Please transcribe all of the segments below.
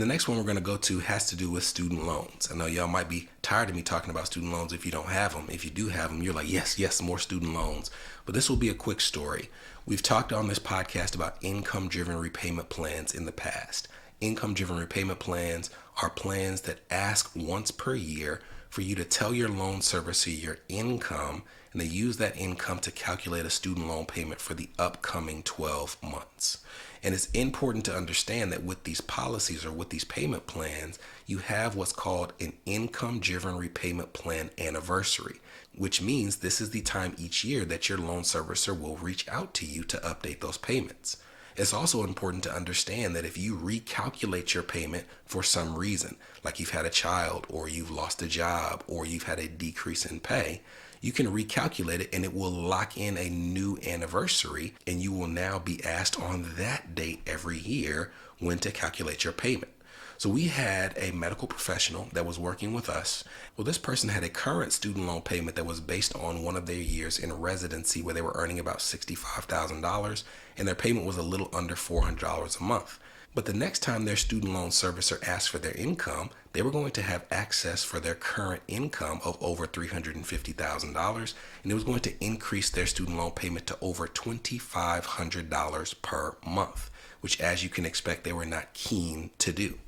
The next one we're going to go to has to do with student loans. I know y'all might be tired of me talking about student loans if you don't have them. If you do have them, you're like, yes, yes, more student loans. But this will be a quick story. We've talked on this podcast about income-driven repayment plans in the past. Income-driven repayment plans are plans that ask once per year for you to tell your loan servicer your income, and they use that income to calculate a student loan payment for the upcoming 12 months. And it's important to understand that with these policies or with these payment plans, you have what's called an income-driven repayment plan anniversary, which means this is the time each year that your loan servicer will reach out to you to update those payments. It's also important to understand that if you recalculate your payment for some reason, like you've had a child or you've lost a job or you've had a decrease in pay, you can recalculate it and it will lock in a new anniversary, and you will now be asked on that date every year when to calculate your payment. So we had a medical professional that was working with us. Well, this person had a current student loan payment that was based on one of their years in residency where they were earning about $65,000 and their payment was a little under $400 a month. But the next time their student loan servicer asked for their income, they were going to have access for their current income of over $350,000, and it was going to increase their student loan payment to over $2,500 per month, which, as you can expect, they were not keen to do.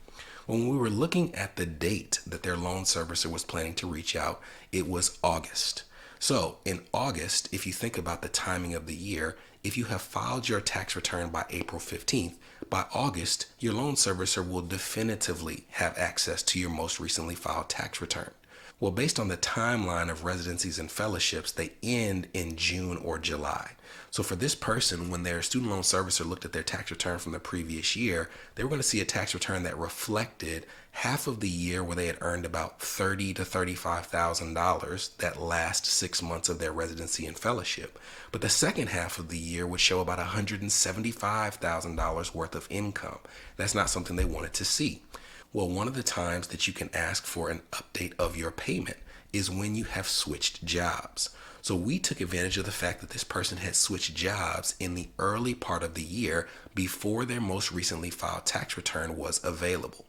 When we were looking at the date that their loan servicer was planning to reach out, it was August. So in August, if you think about the timing of the year, if you have filed your tax return by April 15th, by August, your loan servicer will definitively have access to your most recently filed tax return. Well, based on the timeline of residencies and fellowships, they end in June or July. So for this person, when their student loan servicer looked at their tax return from the previous year, they were going to see a tax return that reflected half of the year where they had earned about $30,000 to $35,000 that last 6 months of their residency and fellowship. But the second half of the year would show about $175,000 worth of income. That's not something they wanted to see. Well, one of the times that you can ask for an update of your payment is when you have switched jobs. So we took advantage of the fact that this person had switched jobs in the early part of the year before their most recently filed tax return was available.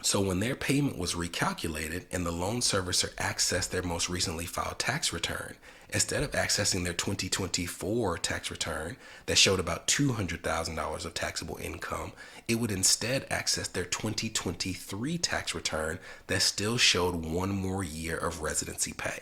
So when their payment was recalculated and the loan servicer accessed their most recently filed tax return, instead of accessing their 2024 tax return that showed about $200,000 of taxable income, it would instead access their 2023 tax return that still showed one more year of residency pay.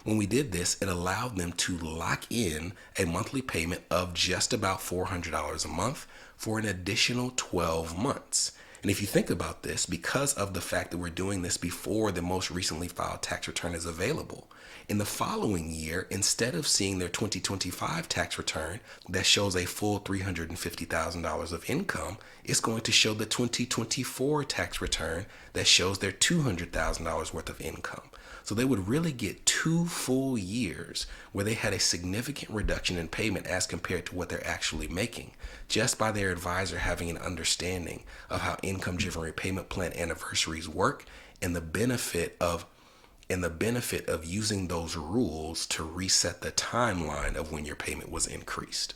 When we did this, it allowed them to lock in a monthly payment of just about $400 a month for an additional 12 months. And if you think about this, because of the fact that we're doing this before the most recently filed tax return is available, in the following year, instead of seeing their 2025 tax return that shows a full $350,000 of income, it's going to show the 2024 tax return that shows their $200,000 worth of income. So they would really get 2 full years where they had a significant reduction in payment as compared to what they're actually making, just by their advisor having an understanding of how income-driven repayment plan anniversaries work and the benefit of using those rules to reset the timeline of when your payment was increased.